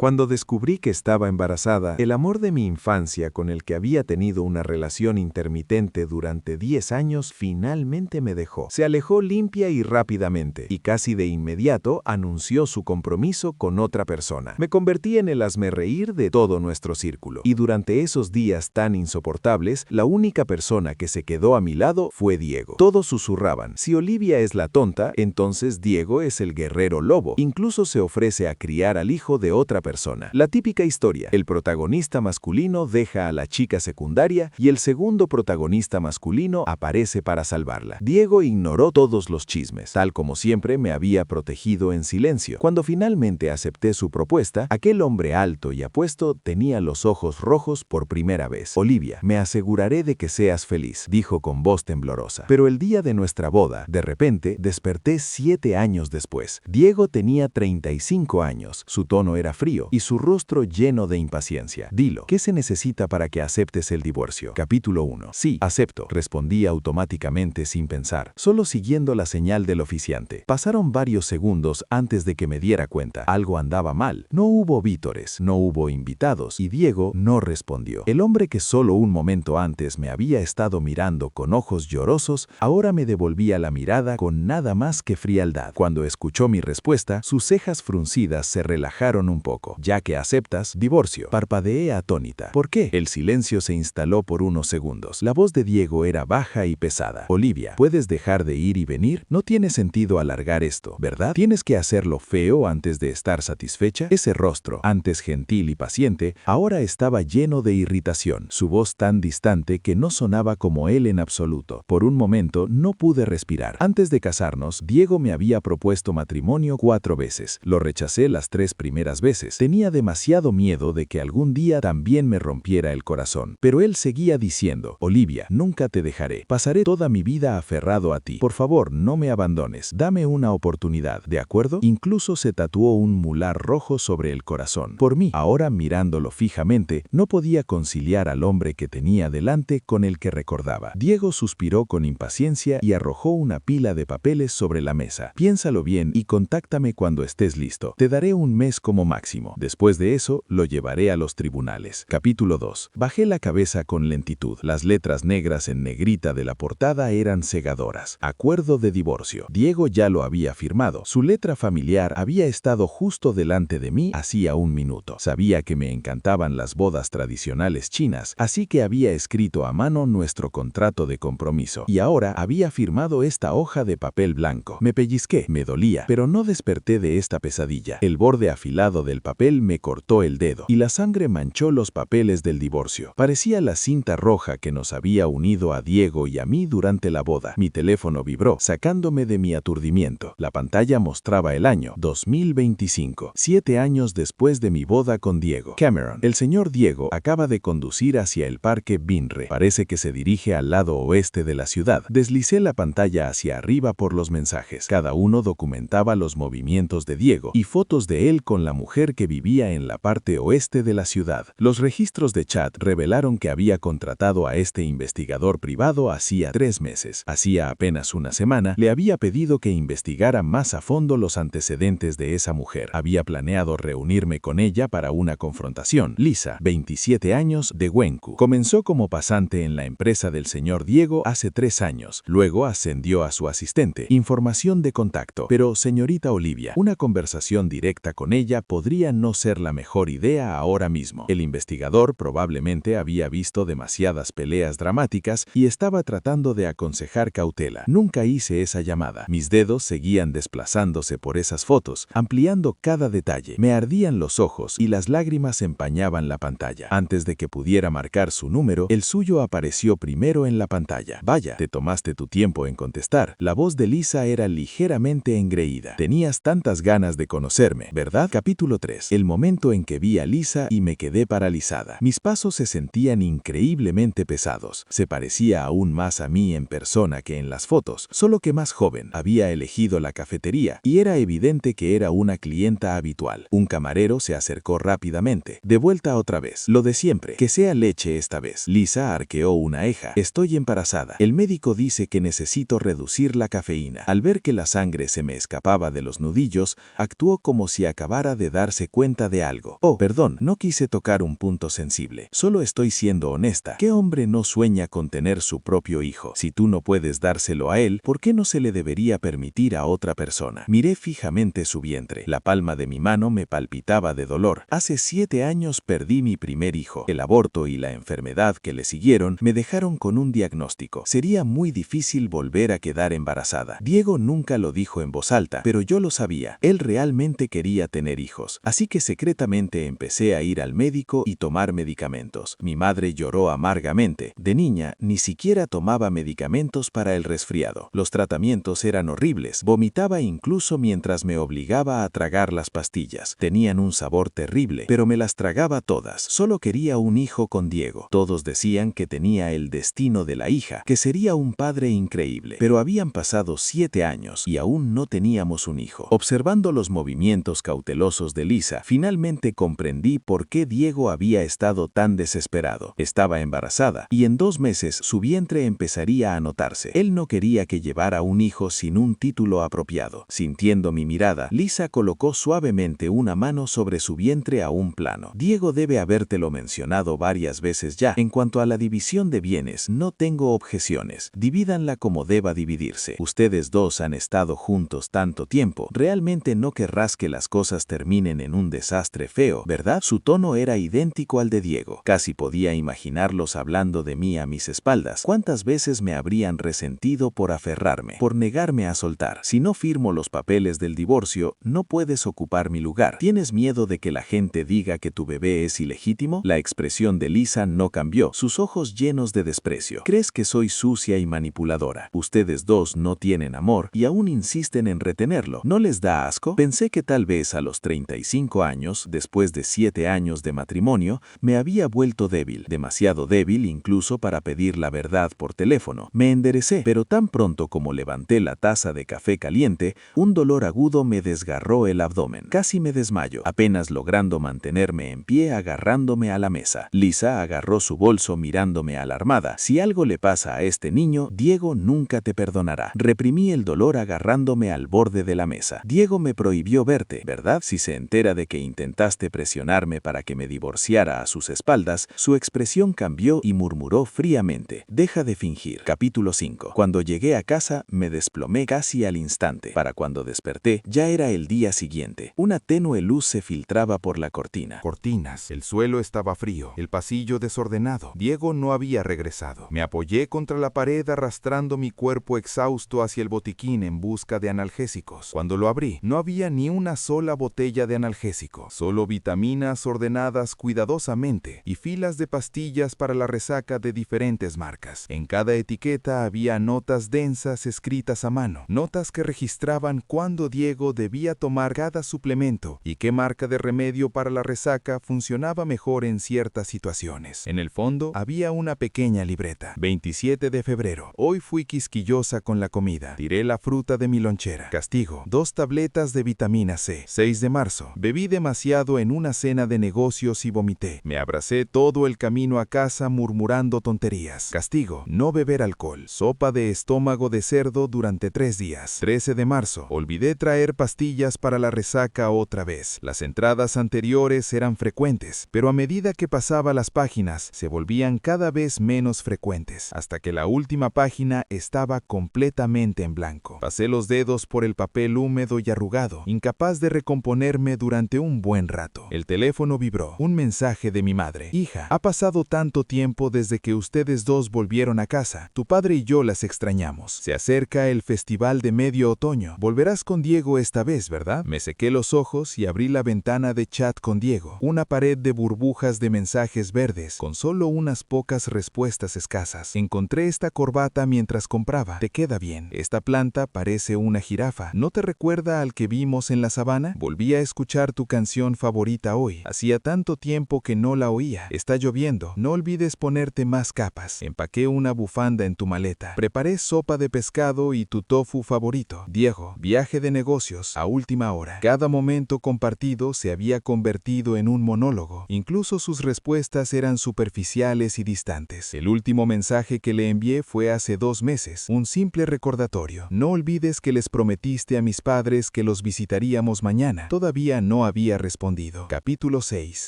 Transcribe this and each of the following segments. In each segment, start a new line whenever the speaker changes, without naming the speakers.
Cuando descubrí que estaba embarazada, el amor de mi infancia con el que había tenido una relación intermitente durante 10 años finalmente me dejó. Se alejó limpia y rápidamente, y casi de inmediato anunció su compromiso con otra persona. Me convertí en el hazmerreír de todo nuestro círculo, y durante esos días tan insoportables, la única persona que se quedó a mi lado fue Diego. Todos susurraban, si Olivia es la tonta, entonces Diego es el guerrero lobo. Incluso se ofrece a criar al hijo de otra persona. La típica historia, el protagonista masculino deja a la chica secundaria y el segundo protagonista masculino aparece para salvarla. Diego ignoró todos los chismes, tal como siempre me había protegido en silencio. Cuando finalmente acepté su propuesta, aquel hombre alto y apuesto tenía los ojos rojos por primera vez. Olivia, me aseguraré de que seas feliz, dijo con voz temblorosa. Pero el día de nuestra boda, de repente, desperté 7 años después. Diego tenía 35 años, su tono era frío y su rostro lleno de impaciencia. Dilo, ¿qué se necesita para que aceptes el divorcio? Capítulo 1. Sí, acepto, respondí automáticamente sin pensar, solo siguiendo la señal del oficiante. Pasaron varios segundos antes de que me diera cuenta. Algo andaba mal. No hubo vítores, no hubo invitados, y Diego no respondió. El hombre que solo un momento antes me había estado mirando con ojos llorosos, ahora me devolvía la mirada con nada más que frialdad. Cuando escuchó mi respuesta, sus cejas fruncidas se relajaron un poco. Ya que aceptas, divorcio. Parpadeé atónita. ¿Por qué? El silencio se instaló por unos segundos. La voz de Diego era baja y pesada. Olivia, ¿puedes dejar de ir y venir? No tiene sentido alargar esto, ¿verdad? ¿Tienes que hacerlo feo antes de estar satisfecha? Ese rostro, antes gentil y paciente, ahora estaba lleno de irritación. Su voz tan distante que no sonaba como él en absoluto. Por un momento no pude respirar. Antes de casarnos, Diego me había propuesto matrimonio 4 veces. Lo rechacé las 3 primeras veces. Tenía demasiado miedo de que algún día también me rompiera el corazón. Pero él seguía diciendo, Olivia, nunca te dejaré. Pasaré toda mi vida aferrado a ti. Por favor, no me abandones. Dame una oportunidad, ¿de acuerdo? Incluso se tatuó un mular rojo sobre el corazón. Por mí, ahora mirándolo fijamente, no podía conciliar al hombre que tenía delante con el que recordaba. Diego suspiró con impaciencia y arrojó una pila de papeles sobre la mesa. Piénsalo bien y contáctame cuando estés listo. Te daré un mes como máximo. Después de eso, lo llevaré a los tribunales. Capítulo 2. Bajé la cabeza con lentitud. Las letras negras en negrita de la portada eran cegadoras. Acuerdo de divorcio. Diego ya lo había firmado. Su letra familiar había estado justo delante de mí hacía un minuto. Sabía que me encantaban las bodas tradicionales chinas, así que había escrito a mano nuestro contrato de compromiso. Y ahora había firmado esta hoja de papel blanco. Me pellizqué, me dolía, pero no desperté de esta pesadilla. El borde afilado del papel me cortó el dedo, y la sangre manchó los papeles del divorcio. Parecía la cinta roja que nos había unido a Diego y a mí durante la boda. Mi teléfono vibró, sacándome de mi aturdimiento. La pantalla mostraba el año 2025, 7 años después de mi boda con Diego. Cameron. El señor Diego acaba de conducir hacia el parque Binre. Parece que se dirige al lado oeste de la ciudad. Deslicé la pantalla hacia arriba por los mensajes. Cada uno documentaba los movimientos de Diego y fotos de él con la mujer que vivía en la parte oeste de la ciudad. Los registros de chat revelaron que había contratado a este investigador privado hacía 3 meses. Hacía apenas una semana le había pedido que investigara más a fondo los antecedentes de esa mujer. Había planeado reunirme con ella para una confrontación. Lisa, 27 años, de Wenku. Comenzó como pasante en la empresa del señor Diego hace 3 años. Luego ascendió a su asistente. Información de contacto. Pero, señorita Olivia, una conversación directa con ella podría no ser la mejor idea ahora mismo. El investigador probablemente había visto demasiadas peleas dramáticas y estaba tratando de aconsejar cautela. Nunca hice esa llamada. Mis dedos seguían desplazándose por esas fotos, ampliando cada detalle. Me ardían los ojos y las lágrimas empañaban la pantalla. Antes de que pudiera marcar su número, el suyo apareció primero en la pantalla. Vaya, te tomaste tu tiempo en contestar. La voz de Lisa era ligeramente engreída. Tenías tantas ganas de conocerme, ¿verdad? Capítulo 3. El momento en que vi a Lisa y me quedé paralizada. Mis pasos se sentían increíblemente pesados. Se parecía aún más a mí en persona que en las fotos, solo que más joven. Había elegido la cafetería y era evidente que era una clienta habitual. Un camarero se acercó rápidamente. De vuelta otra vez. Lo de siempre. Que sea leche esta vez. Lisa arqueó una ceja. Estoy embarazada. El médico dice que necesito reducir la cafeína. Al ver que la sangre se me escapaba de los nudillos, actuó como si acabara de darse
cuenta de algo. Oh, perdón, no quise tocar un punto sensible. Solo estoy siendo honesta. ¿Qué hombre no sueña con tener su propio hijo? Si tú no puedes dárselo a él, ¿por qué no se le debería permitir a otra persona? Miré fijamente su vientre. La palma de mi mano me palpitaba de dolor. Hace 7 años perdí mi primer hijo. El aborto y la enfermedad que le siguieron me dejaron con un diagnóstico. Sería muy difícil volver a quedar embarazada. Diego nunca lo dijo en voz alta, pero yo lo sabía. Él realmente quería tener hijos. Así que secretamente empecé a ir al médico y tomar medicamentos. Mi madre lloró amargamente. De niña, ni siquiera tomaba medicamentos para el resfriado. Los tratamientos eran horribles. Vomitaba incluso mientras me obligaba a tragar las pastillas. Tenían un sabor terrible, pero me las tragaba todas. Solo quería un hijo con Diego. Todos decían que tenía el destino de la hija, que sería un padre increíble. Pero habían pasado 7 años y aún no teníamos un hijo. Observando los movimientos cautelosos de Lisa, finalmente comprendí por qué Diego había estado tan desesperado. Estaba embarazada y en 2 meses su vientre empezaría a notarse. Él no quería que llevara un hijo sin un título apropiado. Sintiendo mi mirada, Lisa colocó suavemente una mano sobre su vientre a un plano. Diego debe habértelo mencionado varias veces ya. En cuanto a la división de bienes, no tengo objeciones. Divídanla como deba dividirse. Ustedes dos han estado juntos tanto tiempo. Realmente no querrás que las cosas terminen en un desastre feo, ¿verdad? Su tono era idéntico al de Diego. Casi podía imaginarlos hablando de mí a mis espaldas. ¿Cuántas veces me habrían resentido por aferrarme, por negarme a soltar? Si no firmo los papeles del divorcio, no puedes ocupar mi lugar. ¿Tienes miedo de que la gente diga que tu bebé es ilegítimo? La expresión de Lisa no cambió, sus ojos llenos de desprecio. ¿Crees que soy sucia y manipuladora? Ustedes dos no tienen amor y aún insisten en retenerlo. ¿No les da asco? Pensé que tal vez a los 35 años, después de 7 años de matrimonio, me había vuelto débil, demasiado débil incluso para pedir la verdad por teléfono. Me enderecé, pero tan pronto como levanté la taza de café caliente, un dolor agudo me desgarró el abdomen. Casi me desmayo, apenas logrando mantenerme en pie agarrándome a la mesa. Lisa agarró su bolso mirándome alarmada. Si algo le pasa a este niño, Diego nunca te perdonará. Reprimí el dolor agarrándome al borde de la mesa. Diego me prohibió verte, ¿verdad? Si se entera de que intentaste presionarme para que me divorciara a sus espaldas, su expresión cambió y murmuró fríamente: deja de fingir. Capítulo 5. Cuando llegué a casa, me desplomé casi al instante. Para cuando desperté, ya era el día siguiente. Una tenue luz se filtraba por la cortina.
Cortinas. El suelo estaba frío, el pasillo desordenado. Diego no había regresado. Me apoyé contra la pared arrastrando mi cuerpo exhausto hacia el botiquín en busca de analgésicos. Cuando lo abrí, no había ni una sola botella de analgésico, solo vitaminas ordenadas cuidadosamente y filas de pastillas para la resaca de diferentes marcas. En cada etiqueta había notas densas escritas a mano, notas que registraban cuándo Diego debía tomar cada suplemento y qué marca de remedio para la resaca funcionaba mejor en ciertas situaciones. En el fondo había una pequeña libreta. 27 de febrero. Hoy fui quisquillosa con la comida. Tiré la fruta de mi lonchera. Castigo: 2 tabletas de vitamina C. 6 de marzo. Bebí demasiado en una cena de negocios y vomité. Me abracé todo el camino a casa murmurando tonterías. Castigo: no beber alcohol. Sopa de estómago de cerdo durante 3 días. 13 de marzo. Olvidé traer pastillas para la resaca otra vez. Las entradas anteriores eran frecuentes, pero a medida que pasaba las páginas, se volvían cada vez menos frecuentes, hasta que la última página estaba completamente en blanco. Pasé los dedos por el papel húmedo y arrugado, incapaz de recomponerme durante un buen rato. El teléfono vibró. Un mensaje de mi madre: hija, ha pasado tanto tiempo desde que ustedes dos volvieron a casa. Tu padre y yo las extrañamos. Se acerca el festival de medio otoño. Volverás con Diego esta vez, ¿verdad? Me sequé los ojos y abrí la ventana de chat con Diego. Una pared de burbujas de mensajes verdes, con solo unas pocas respuestas escasas. Encontré esta corbata mientras compraba. Te queda bien. Esta planta parece una jirafa. ¿No te recuerda al que vimos en la sabana? Volví a escuchar tu canción favorita hoy. Hacía tanto tiempo que no la oía. Está lloviendo. No olvides ponerte más capas. Empaqué una bufanda en tu maleta. Preparé sopa de pescado y tu tofu favorito. Diego, viaje de negocios a última hora. Cada momento compartido se había convertido en un monólogo. Incluso sus respuestas eran superficiales y distantes. El último mensaje que le envié fue hace 2 meses. Un simple recordatorio. No olvides que les prometiste a mis padres que los visitaríamos mañana. Todavía no no había respondido. Capítulo 6.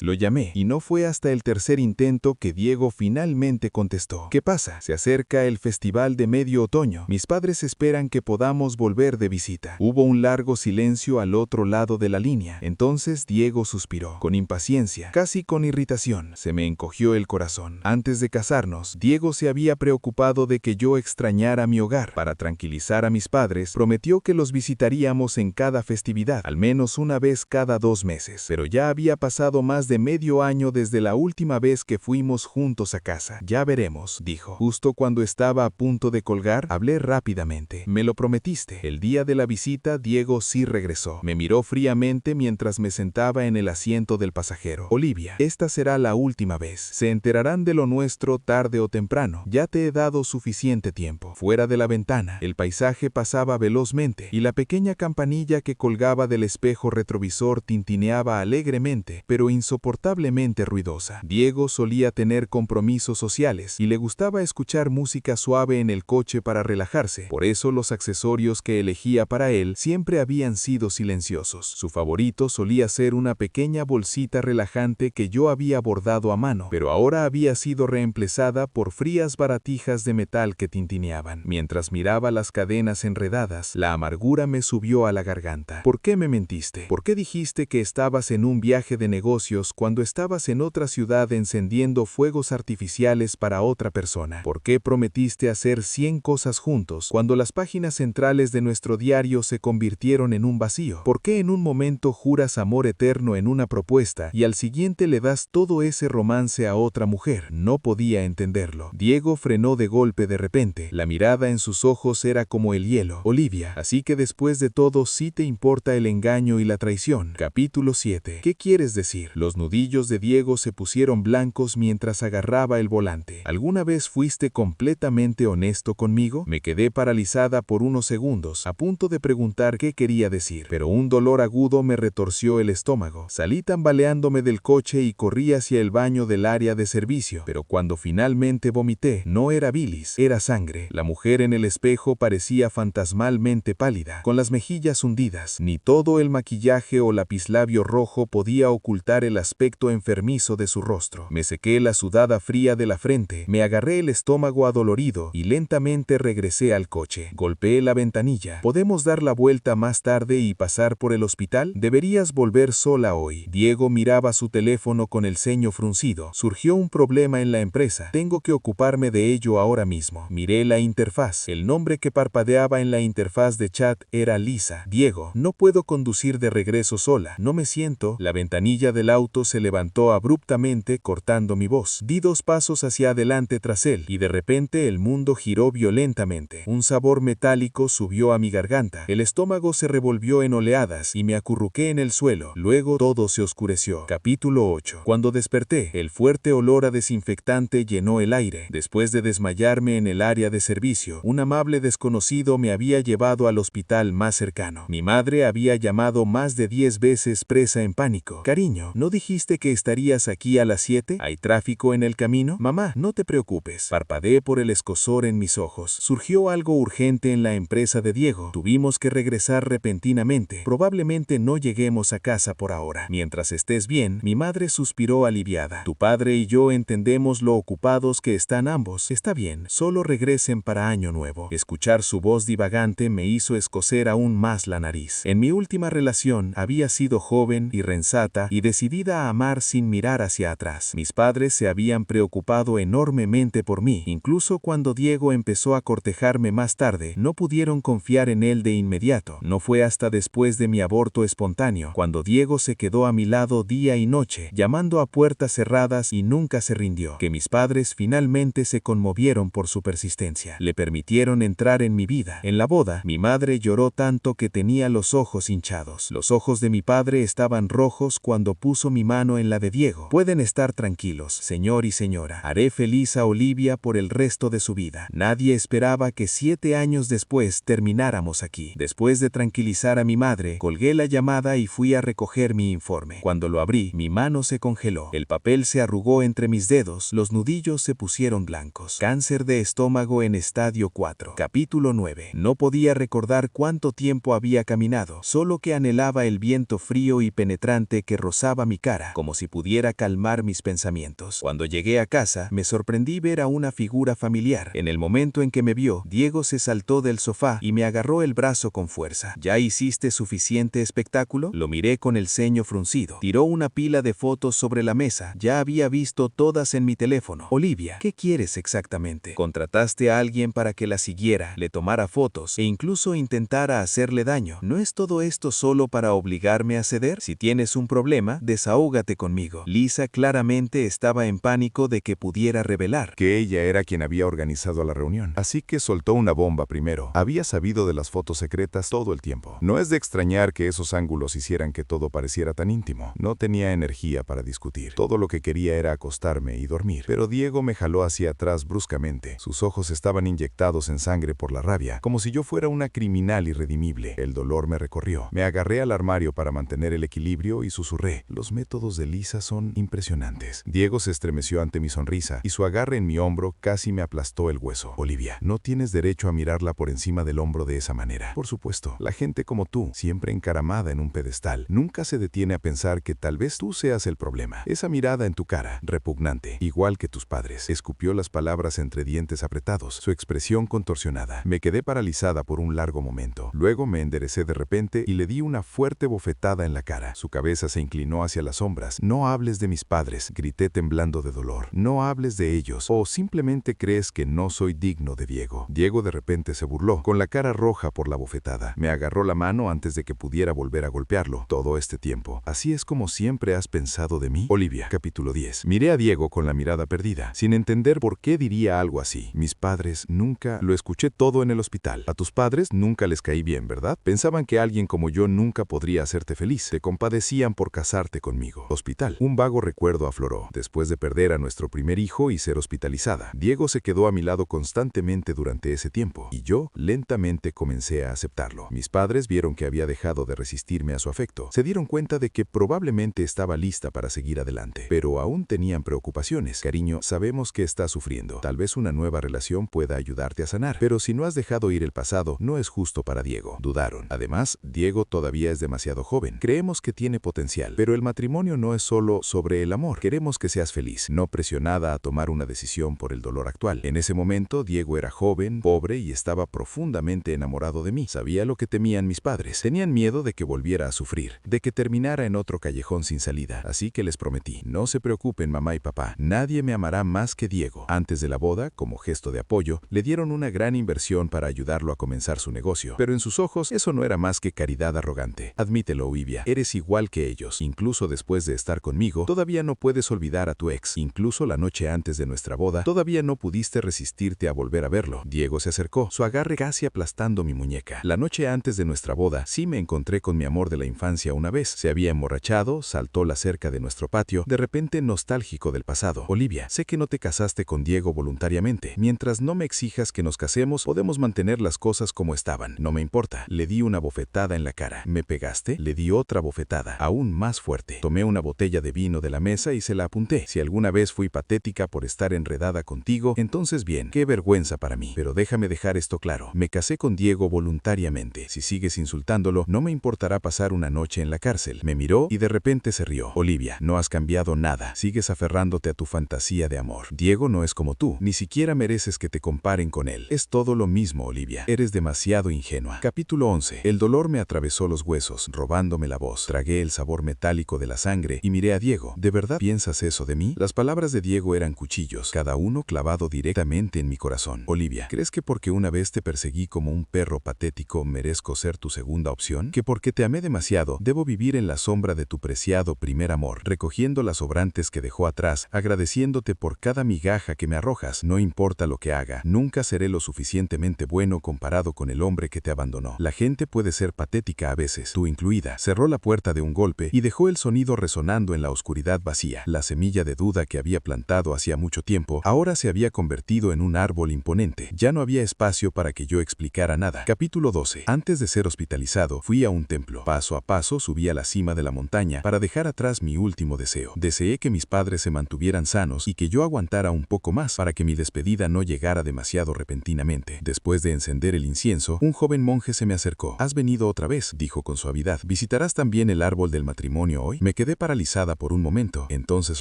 Lo llamé, y no fue hasta el tercer intento que Diego finalmente contestó. ¿Qué pasa? Se acerca el festival de medio otoño. Mis padres esperan que podamos volver de visita. Hubo un largo silencio al otro lado de la línea. Entonces Diego suspiró, con impaciencia, casi con irritación. Se me encogió el corazón. Antes de casarnos, Diego se había preocupado de que yo extrañara mi hogar. Para tranquilizar a mis padres, prometió que los visitaríamos en cada festividad, al menos una vez cada 2 meses. Pero ya había pasado más de medio año desde la última vez que fuimos juntos a casa. Ya veremos, dijo. Justo cuando estaba a punto de colgar, hablé rápidamente. Me lo prometiste. El día de la visita, Diego sí regresó. Me miró fríamente mientras me sentaba en el asiento del pasajero. Olivia, esta será la última vez. Se enterarán de lo nuestro tarde o temprano. Ya te he dado suficiente tiempo. Fuera de la ventana, el paisaje pasaba velozmente y la pequeña campanilla que colgaba del espejo retrovisor tintineaba alegremente, pero insoportablemente ruidosa. Diego solía tener compromisos sociales y le gustaba escuchar música suave en el coche para relajarse. Por eso los accesorios que elegía para él siempre habían sido silenciosos. Su favorito solía ser una pequeña bolsita relajante que yo había bordado a mano, pero ahora había sido reemplazada por frías baratijas de metal que tintineaban. Mientras miraba las cadenas enredadas, la amargura me subió a la garganta. ¿Por qué me mentiste? ¿Por qué dijiste que estabas en un viaje de negocios cuando estabas en otra ciudad encendiendo fuegos artificiales para otra persona? ¿Por qué prometiste hacer 100 cosas juntos cuando las páginas centrales de nuestro diario se convirtieron en un vacío? ¿Por qué en un momento juras amor eterno en una propuesta y al siguiente le das todo ese romance a otra mujer? No podía entenderlo. Diego frenó de golpe de repente. La mirada en sus ojos era como el hielo. Olivia, así que después de todo sí te importa el engaño y la traición. Capítulo 7. ¿Qué quieres decir? Los nudillos de Diego se pusieron blancos mientras agarraba el volante. ¿Alguna vez fuiste completamente honesto conmigo? Me quedé paralizada por unos segundos, a punto de preguntar qué quería decir, pero un dolor agudo me retorció el estómago. Salí tambaleándome del coche y corrí hacia el baño del área de servicio, pero cuando finalmente vomité, no era bilis, era sangre. La mujer en el espejo parecía fantasmalmente pálida, con las mejillas hundidas. Ni todo el maquillaje o lapislabio rojo podía ocultar el aspecto enfermizo de su rostro. Me sequé la sudada fría de la frente, me agarré el estómago adolorido y lentamente regresé al coche. Golpeé la ventanilla. ¿Podemos dar la vuelta más tarde y pasar por el hospital? Deberías volver sola hoy. Diego miraba su teléfono con el ceño fruncido. Surgió un problema en la empresa. Tengo que ocuparme de ello ahora mismo. Miré la interfaz. El nombre que parpadeaba en la interfaz de chat era Lisa. Diego, no puedo conducir de regreso sola. No me siento. La ventanilla del auto se levantó abruptamente, cortando mi voz. Di 2 pasos hacia adelante tras él, y de repente el mundo giró violentamente. Un sabor metálico subió a mi garganta. El estómago se revolvió en oleadas y me acurruqué en el suelo. Luego todo se oscureció. Capítulo 8. Cuando desperté, el fuerte olor a desinfectante llenó el aire. Después de desmayarme en el área de servicio, un amable desconocido me había llevado al hospital más cercano. Mi madre había llamado más de 10 veces presa en pánico. Cariño, ¿no dijiste que estarías aquí a las 7? ¿Hay tráfico en el camino? Mamá, no te preocupes. Parpadeé por el escozor en mis ojos. Surgió algo urgente en la empresa de Diego. Tuvimos que regresar repentinamente. Probablemente no lleguemos a casa por ahora. Mientras estés bien, mi madre suspiró aliviada. Tu padre y yo entendemos lo ocupados que están ambos. Está bien, solo regresen para Año Nuevo. Escuchar su voz divagante me hizo escocer aún más la nariz. En mi última relación había sido joven y sensata y decidida a amar sin mirar hacia atrás. Mis padres se habían preocupado enormemente por mí. Incluso cuando Diego empezó a cortejarme más tarde, no pudieron confiar en él de inmediato. No fue hasta después de mi aborto espontáneo, cuando Diego se quedó a mi lado día y noche, llamando a puertas cerradas y nunca se rindió, que mis padres finalmente se conmovieron por su persistencia. Le permitieron entrar en mi vida. En la boda, mi madre lloró tanto que tenía los ojos hinchados. Los ojos de mi padre estaban rojos cuando puso mi mano en la de Diego. Pueden estar tranquilos, señor y señora. Haré feliz a Olivia por el resto de su vida. Nadie esperaba que 7 años después termináramos aquí. Después de tranquilizar a mi madre, colgué la llamada y fui a recoger mi informe. Cuando lo abrí, mi mano se congeló. El papel se arrugó entre mis dedos, los nudillos se pusieron blancos. Cáncer de estómago en estadio 4. Capítulo 9. No podía recordar cuánto tiempo había caminado, solo que anhelaba el viento
frío y penetrante que rozaba mi cara, como si pudiera calmar mis pensamientos. Cuando llegué a casa, me sorprendí ver a una figura familiar. En el momento en que me vio, Diego se saltó del sofá y me agarró el brazo con fuerza. ¿Ya hiciste suficiente espectáculo? Lo miré con el ceño fruncido. Tiró una pila de fotos sobre la mesa. Ya había visto todas en mi teléfono. Olivia, ¿qué quieres exactamente? ¿Contrataste a alguien para que la siguiera, le tomara fotos e incluso intentara hacerle daño? ¿No es todo esto solo para obligarme a ceder? Si tienes un problema, desahógate conmigo. Lisa claramente estaba en pánico de que pudiera revelar
Que ella era quien había organizado la reunión. Así que soltó una bomba primero. Había sabido de las fotos secretas todo el tiempo. No es de extrañar que esos ángulos hicieran que todo pareciera tan íntimo. No tenía energía para discutir. Todo lo que quería era acostarme y dormir. Pero Diego me jaló hacia atrás bruscamente. Sus ojos estaban inyectados en sangre por la rabia, como si yo fuera una criminal irredimible. El dolor me recorrió. Me agarré al armario para mantener el equilibrio y susurré: los métodos de Lisa son impresionantes. Diego se estremeció ante mi sonrisa y su agarre en mi hombro casi me aplastó el hueso. Olivia, no tienes derecho a mirarla por encima del hombro de esa manera. Por supuesto, la gente como tú, siempre encaramada en un pedestal, nunca se detiene a pensar que tal vez tú seas el problema. Esa mirada en tu cara, repugnante, igual que tus padres. Escupió las palabras entre dientes apretados, su expresión contorsionada. Me quedé paralizada por un largo momento. Luego me enderecé de repente y le di una fuerte bofetada en la cara. Su cabeza se inclinó hacia las sombras. No hables de mis padres, grité temblando de dolor. No hables de ellos, o simplemente crees que no soy digno de Diego. Diego de repente se burló, con la cara roja por la bofetada. Me agarró la mano antes de que pudiera volver a golpearlo. Todo este tiempo, ¿así es como siempre has pensado de mí? Olivia, capítulo 10. Miré a Diego con la mirada perdida, sin entender por qué diría algo así. Mis padres nunca... Lo escuché todo en el hospital. A tus padres nunca les caí bien, ¿verdad? Pensaban que alguien como yo nunca podría hacerte feliz. Te compadecían por casarte conmigo. Hospital. Un vago recuerdo afloró. Después de perder a nuestro primer hijo y ser hospitalizada, Diego se quedó a mi lado constantemente durante ese tiempo, y yo lentamente comencé a aceptarlo. Mis padres vieron que había dejado de resistirme a su afecto. Se dieron cuenta de que probablemente estaba lista para seguir adelante, pero aún tenían preocupaciones. Cariño, sabemos que estás sufriendo. Tal vez una nueva relación pueda ayudarte a sanar, pero si no has dejado ir el pasado, no es justo para Diego. Dudaron. Además, Diego todavía es demasiado joven. Creemos que tiene potencial, pero el matrimonio no es solo sobre el amor. Queremos que seas feliz, no presionada a tomar una decisión por el dolor actual. En ese momento, Diego era joven, pobre y estaba profundamente enamorado de mí. Sabía lo que temían mis padres. Tenían miedo de que volviera a sufrir, de que terminara en otro callejón sin salida. Así que les prometí: no se preocupen, mamá y papá, nadie me amará más que Diego. Antes de la boda, como gesto de apoyo, le dieron una gran inversión para ayudarlo a comenzar su negocio. Pero en sus ojos, eso no era más que caridad arrogante. Admítelo, Olivia, eres igual que ellos. Incluso después de estar conmigo, todavía no puedes olvidar a tu ex. Incluso la noche antes de nuestra boda, todavía no pudiste resistirte a volver a verlo. Diego se acercó, su agarre casi aplastando mi muñeca. La noche antes de nuestra boda, sí me encontré con mi amor de la infancia una vez. Se había emborrachado, saltó la cerca de nuestro patio, de repente nostálgico del pasado. Olivia, sé que no te casaste con Diego voluntariamente. Mientras no me exijas que nos casemos, podemos mantener las cosas como estaban. No me importa. Le di una bofetada en la cara. ¿Me pegaste? Le di otra bofetada, aún más fuerte. Tomé una botella de vino de la mesa y se la apunté. Si alguna vez fui patética por estar enredada contigo, entonces bien, qué vergüenza para mí. Pero déjame dejar esto claro. Me casé con Diego voluntariamente. Si sigues insultándolo, no me importará pasar una noche en la cárcel. Me miró y de repente se rió. Olivia, no has cambiado nada. Sigues aferrándote a tu fantasía de amor. Diego no es como tú. Ni siquiera mereces que te comparen con él. Es todo lo mismo, Olivia. Eres demasiado ingenua. Capítulo 11. El dolor me atravesó los huesos, robándome la voz. Tragué el sabor metálico de la sangre y miré a Diego. ¿De verdad piensas eso de mí? Las palabras de Diego eran cuchillos, cada uno clavado directamente en mi corazón. Olivia, ¿crees que porque una vez te perseguí como un perro patético merezco ser tu segunda opción? ¿Que porque te amé demasiado debo vivir en la sombra de tu preciado primer amor, recogiendo las sobrantes que dejó atrás, agradeciéndote por cada migaja que me arrojas? No importa lo que haga, nunca seré lo suficientemente bueno comparado con el hombre que te abandonó. La gente puede ser patética a veces, tú incluida. Cerró la puerta de un golpe y dejó el sonido resonando en la oscuridad vacía. La semilla de duda que había plantado hacía mucho tiempo ahora se había convertido en un árbol imponente. Ya no había espacio para que yo explicara nada. Capítulo 12. Antes de ser hospitalizado, fui a un templo. Paso a paso subí a la cima de la montaña para dejar atrás mi último deseo. Deseé que mis padres se mantuvieran sanos y que yo aguantara un poco más para que mi despedida no llegara demasiado repentinamente. Después de encender el incienso, un joven monje se me acercó. «¿Has venido otra vez?», dijo con suavidad.
¿Visitarás también el árbol del matrimonio hoy? Me quedé paralizada por un momento. Entonces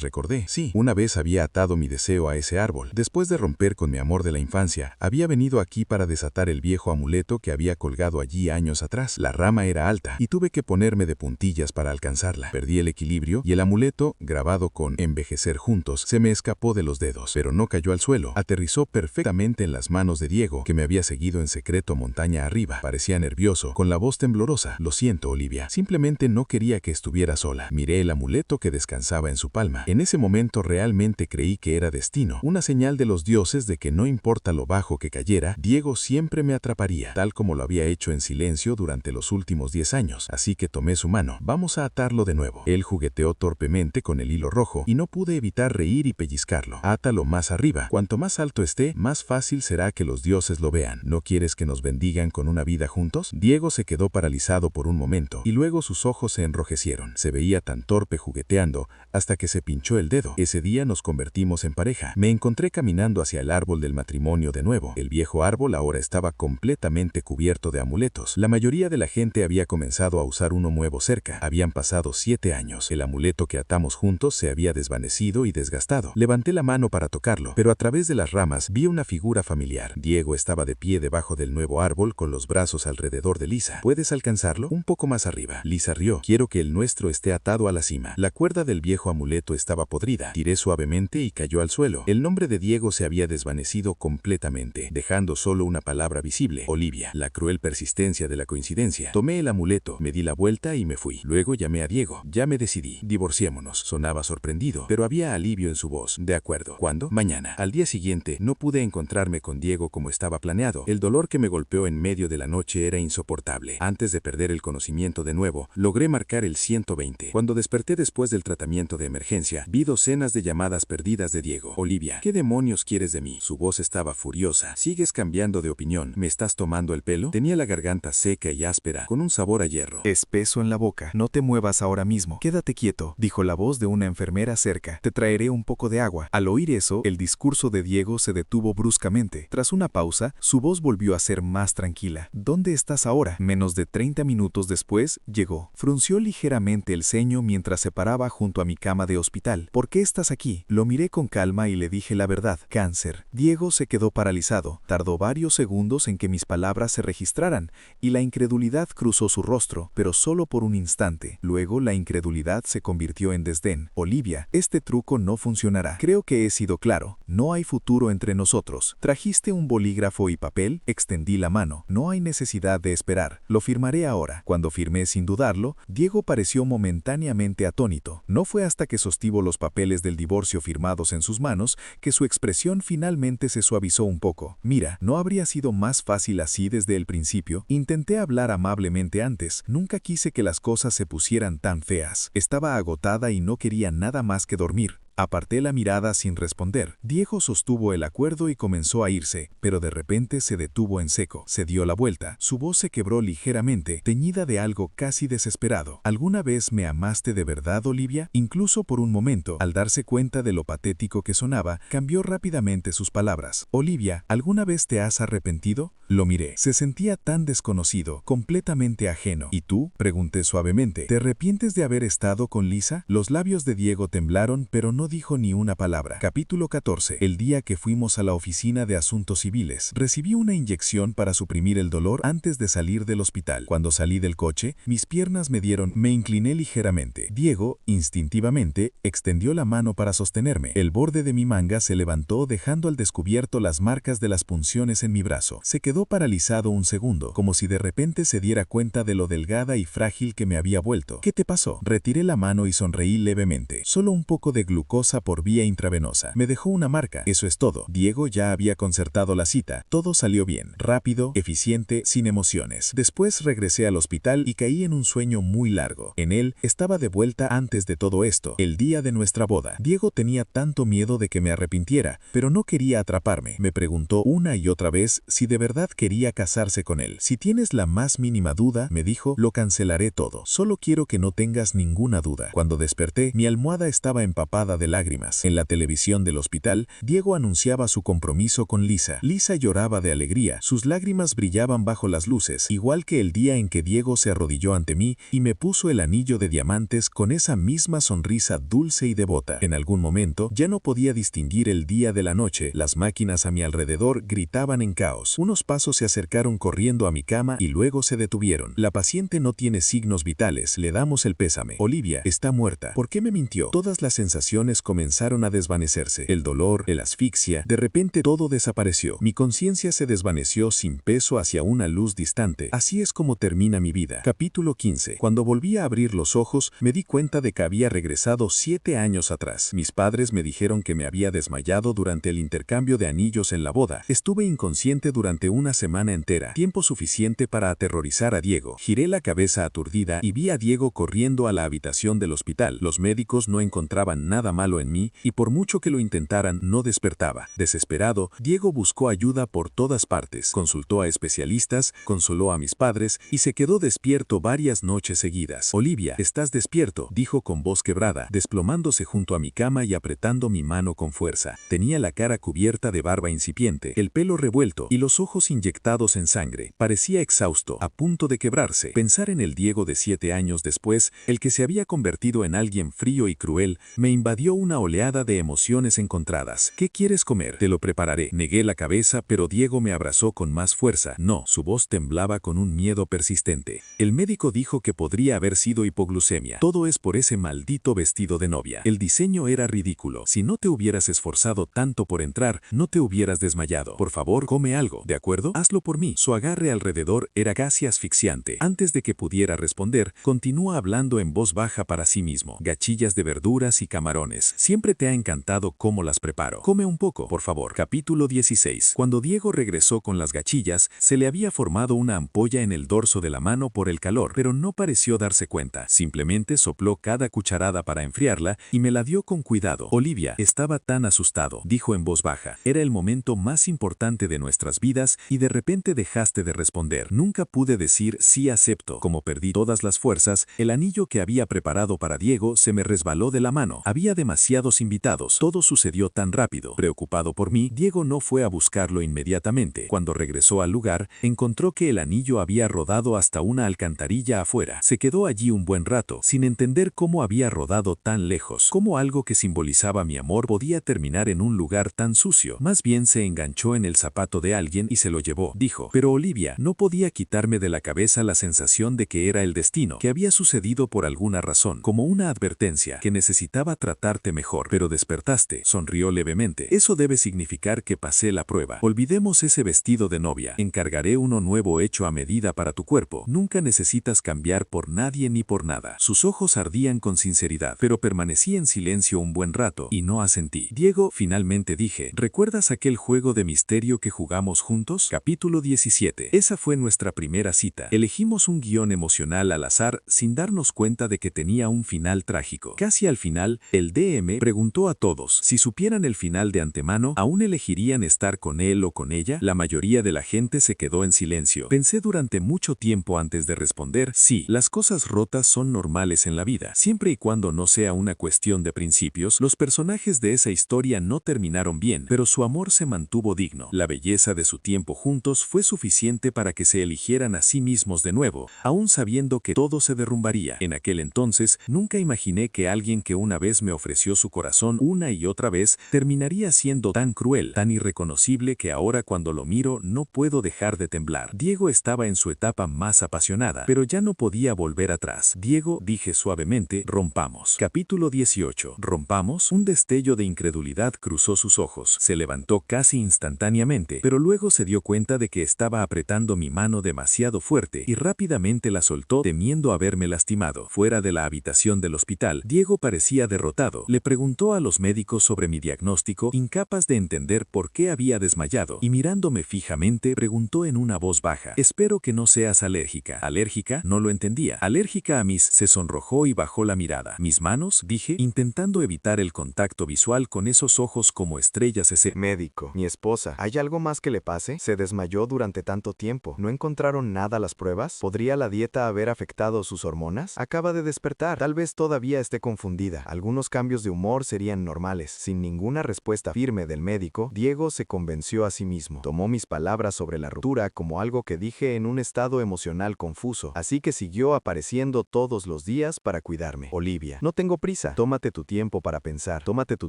recordé, sí, una vez había atado mi deseo a ese árbol. Después de romper con mi amor de la infancia, había venido aquí para desatar el viejo amuleto que había colgado allí años atrás. La rama era alta y tuve que ponerme de puntillas para alcanzarla. Perdí el equilibrio y el amuleto, grabado con "envejecer juntos", se me escapó de los dedos, pero no cayó al suelo. Aterrizó perfectamente en las manos de Diego, que me había seguido en secreto montaña arriba. Parecía nervioso, con la voz temblorosa. Lo siento, Olivia. Simplemente no quería que estuviera sola. Miré el amuleto que descansaba en su palma. En ese momento realmente creí que era destino, una señal de los dioses de que no importa lo bajo que cayera, Diego siempre me atraparía, tal como lo había hecho en silencio durante los últimos 10 años. Así que tomé su mano. Vamos a atarlo de nuevo. Él jugueteó torpemente con el hilo rojo y no pude evitar reír y pellizcarlo. Átalo más arriba. Cuanto más alto esté, más fácil será que los dioses lo vean. ¿No quieres que nos bendigan con una vida juntos? Diego se quedó paralizado por un momento y luego sus ojos se enrojecieron. Se veía tan torpe jugueteando hasta que se pinchó el dedo. Ese día nos convertimos en pareja. Me encontré caminando hacia el árbol del matrimonio de nuevo. El viejo árbol ahora estaba completamente cubierto de amuletos. La mayoría de la gente había comenzado a usar uno nuevo cerca. Habían pasado 7 años. El amuleto que atamos juntos se había desvanecido y desgastado. Levanté la mano para tocarlo, pero a través de las ramas vi una figura familiar. Diego estaba de pie debajo del nuevo árbol con los brazos alrededor de Lisa. ¿Puedes alcanzarlo? Un poco más arriba. Lisa rió. Quiero que el nuestro esté atado a la cima. La cuerda del viejo amuleto estaba podrida. Tiré suavemente y cayó al suelo. El nombre de Diego se había desvanecido completamente, dejando solo una palabra visible: Olivia. La cruel persistencia de la coincidencia. Tomé el amuleto, me di la vuelta y me fui. Luego llamé a Diego. Ya me decidí. Divorciémonos. Sonaba sorprendido, pero había alivio en su voz. De acuerdo. ¿Cuándo? Mañana. Al día siguiente, no pude encontrarme con Diego como estaba planeado. El dolor que me golpeó en medio de la noche era insoportable. Antes de perder el conocimiento de nuevo, logré marcar el 120. Cuando desperté después del tratamiento de emergencia, vi docenas de llamadas perdidas de Diego. Olivia, ¿qué demonios quieres de mí? Su voz estaba furiosa. ¿Sigues cambiando de opinión? ¿Me estás tomando el pelo? Tenía la garganta seca y áspera, con un sabor a hierro.
Espeso en la boca. No te muevas ahora mismo. Quédate quieto, dijo la voz de una enfermera cerca. Te traeré un poco de agua. Al oír eso, el discurso de Diego se detuvo bruscamente. Tras una pausa, su voz volvió a ser más tranquila. ¿Dónde estás ahora? Menos de 30 minutos después, llegó. Frunció ligeramente el ceño mientras se paraba junto a mi cama de hospital. ¿Por qué estás aquí? Lo miré con calma y le dije la verdad. Cáncer. Diego se quedó paralizado. Tardó varios segundos en que mis palabras se registraran, y la incredulidad cruzó su rostro, pero solo por un instante. Luego la incredulidad se convirtió en desdén. Olivia, este truco no funcionará. Creo que he sido claro. No hay futuro entre nosotros. ¿Trajiste un bolígrafo y papel? Extendí la mano. No hay necesidad de esperar. Lo firmaré ahora. Cuando firmé sin dudarlo, Diego pareció momentáneamente atónito. No fue hasta que sostuvo los papeles del divorcio firmados en sus manos que su expresión finalmente se suavizó un poco. Mira, ¿no habría sido más fácil así desde el principio? Intenté hablar amablemente antes. Nunca quise que las cosas se pusieran tan feas. Estaba agotada y no quería nada más que dormir. Aparté la mirada sin responder. Diego sostuvo el acuerdo y comenzó a irse, pero de repente se detuvo en seco. Se dio la vuelta. Su voz se quebró ligeramente, teñida de algo casi desesperado. ¿Alguna vez me amaste de verdad, Olivia? Incluso por un momento, al darse cuenta de lo patético que sonaba, cambió rápidamente sus palabras. Olivia, ¿alguna vez te has arrepentido? Lo miré. Se sentía tan desconocido, completamente ajeno. ¿Y tú? Pregunté suavemente. ¿Te arrepientes de haber estado con Lisa? Los labios de Diego temblaron, pero no dijo ni una palabra. Capítulo 14. El día que fuimos a la oficina de asuntos civiles, recibí una inyección para suprimir el dolor antes de salir del hospital. Cuando salí del coche, mis piernas me incliné ligeramente. Diego, instintivamente, extendió la mano para sostenerme. El borde de mi manga se levantó dejando al descubierto las marcas de las punciones en mi brazo. Se quedó paralizado un segundo, como si de repente se diera cuenta de lo delgada y frágil que me había vuelto. ¿Qué te pasó? Retiré la mano y sonreí levemente. Solo un poco de glucosa por vía intravenosa. Me dejó una marca. Eso es todo. Diego ya había concertado la cita. Todo salió bien. Rápido, eficiente, sin emociones. Después regresé al hospital y caí en un sueño muy largo. En él, estaba de vuelta antes de todo esto, el día de nuestra boda. Diego tenía tanto miedo de que me arrepintiera, pero no quería atraparme. Me preguntó una y otra vez si de verdad quería casarse con él. Si tienes la más mínima duda, me dijo, lo cancelaré todo. Solo quiero que no tengas ninguna duda. Cuando desperté, mi almohada estaba empapada de
de lágrimas. En la televisión del hospital, Diego anunciaba su compromiso con Lisa. Lisa lloraba de alegría, sus lágrimas brillaban bajo las luces, igual que el día en que Diego se arrodilló ante mí y me puso el anillo de diamantes con esa misma sonrisa dulce y devota. En algún momento, ya no podía distinguir el día de la noche, las máquinas a mi alrededor gritaban en caos. Unos pasos se acercaron corriendo a mi cama y luego se detuvieron. La paciente no tiene signos vitales, le damos el pésame. Olivia está muerta. ¿Por qué me mintió? Todas las sensaciones comenzaron a desvanecerse. El dolor, el asfixia, de repente todo desapareció. Mi conciencia se desvaneció sin peso hacia una luz distante. Así es como termina mi vida. Capítulo 15. Cuando volví a abrir los ojos, me di cuenta de que había regresado 7 años atrás. Mis padres me dijeron que me había desmayado durante el intercambio de anillos en la boda. Estuve inconsciente durante una semana entera, tiempo suficiente para aterrorizar a Diego. Giré la cabeza aturdida y vi a Diego corriendo a la habitación del hospital. Los médicos no encontraban nada malo en mí y por mucho que lo intentaran, no despertaba. Desesperado, Diego buscó ayuda por todas partes. Consultó a especialistas, consoló a mis padres y se quedó despierto varias noches seguidas. Olivia, ¿estás despierto?, dijo con voz quebrada, desplomándose junto a mi cama y apretando mi mano con fuerza. Tenía la cara cubierta de barba incipiente, el pelo revuelto y los ojos inyectados en sangre. Parecía exhausto, a punto de quebrarse. Pensar en el Diego de 7 años después, el que se había convertido en alguien frío y cruel, me invadió una oleada de emociones encontradas. ¿Qué quieres comer? Te lo prepararé. Negué la cabeza, pero Diego me abrazó con más fuerza. No, su voz temblaba con un miedo persistente. El médico dijo que podría haber sido hipoglucemia. Todo es por ese maldito vestido de novia. El diseño era ridículo. Si no te hubieras esforzado tanto por entrar, no te hubieras desmayado. Por favor, come algo, ¿de acuerdo? Hazlo por mí. Su agarre alrededor era casi asfixiante. Antes de que pudiera responder, continúa hablando en voz baja para sí mismo. Gachillas de verduras y camarones. Siempre te ha encantado cómo las preparo. Come un poco, por favor. Capítulo 16. Cuando Diego regresó con las gachillas, se le había formado una ampolla en el dorso de la mano por el calor, pero no pareció darse cuenta. Simplemente sopló cada cucharada para enfriarla y me la dio con cuidado. Olivia estaba tan asustado, dijo en voz baja. Era el momento más importante de nuestras vidas y de repente dejaste de responder. Nunca pude decir sí acepto. Como perdí todas las fuerzas, el anillo que había preparado para Diego se me resbaló de la mano. Había demasiados invitados. Todo sucedió tan rápido. Preocupado por mí, Diego no fue a buscarlo inmediatamente. Cuando regresó al lugar, encontró que el anillo había rodado hasta una alcantarilla afuera. Se quedó allí un buen rato, sin entender cómo había rodado tan lejos, cómo algo que simbolizaba mi amor podía terminar en un lugar tan sucio. Más bien se enganchó en el zapato de alguien y se lo llevó, dijo. Pero Olivia, no podía quitarme de la cabeza la sensación de que era el destino, que había sucedido por alguna razón, como una advertencia, que necesitaba tratarte mejor. Pero despertaste, sonrió levemente. Eso debe significar que pasé la prueba. Olvidemos ese vestido de novia. Encargaré uno nuevo hecho a medida para tu cuerpo. Nunca necesitas cambiar por nadie ni por nada. Sus ojos ardían con sinceridad, pero permanecí en silencio un buen rato y no asentí. Diego, finalmente dije, ¿recuerdas aquel juego de misterio que jugamos juntos? Capítulo 17. Esa fue nuestra primera cita. Elegimos un guión emocional al azar sin darnos cuenta de que tenía un final trágico. Casi al final, el DM preguntó a todos si supieran el final de antemano, ¿aún elegirían estar con él o con ella? La mayoría de la gente se quedó en silencio. Pensé durante mucho tiempo antes de responder, sí, las cosas rotas son normales en la vida. Siempre y cuando no sea una cuestión de principios, los personajes de esa historia no terminaron bien, pero su amor se mantuvo digno. La belleza de su tiempo juntos fue suficiente para que se eligieran a sí mismos de nuevo, aún sabiendo que todo se derrumbaría. En aquel entonces, nunca imaginé que alguien que una vez me ofreció su corazón una y otra vez, terminaría siendo tan cruel, tan irreconocible que ahora cuando lo miro no puedo dejar de temblar. Diego estaba en su etapa más apasionada, pero ya no podía volver atrás. Diego, dije suavemente, rompamos. Capítulo 18. ¿Rompamos? Un destello de incredulidad cruzó sus ojos. Se levantó casi instantáneamente, pero luego se dio cuenta de que estaba apretando mi mano demasiado fuerte y rápidamente la soltó temiendo haberme lastimado. Fuera de la habitación del hospital, Diego parecía derrotado. Le preguntó a los médicos sobre mi diagnóstico, incapaz de entender por qué había desmayado, y mirándome fijamente, preguntó en una voz baja, espero que no seas alérgica. ¿Alérgica? No lo entendía. ¿Alérgica a mis? Se sonrojó y bajó la mirada. ¿Mis manos? Dije, intentando evitar el contacto visual con esos ojos como estrellas ese.
Médico, mi esposa, ¿hay algo más que le pase? Se desmayó durante tanto tiempo. ¿No encontraron nada a las pruebas? ¿Podría la dieta haber afectado sus hormonas? Acaba de despertar. Tal vez todavía esté confundida. Algunos cambios cambios de humor serían normales. Sin ninguna respuesta firme del médico, Diego se convenció a sí mismo. Tomó mis palabras sobre la ruptura como algo que dije en un estado emocional confuso, así que siguió apareciendo todos los días para cuidarme. Olivia, no tengo prisa. Tómate tu tiempo para pensar. Tómate tu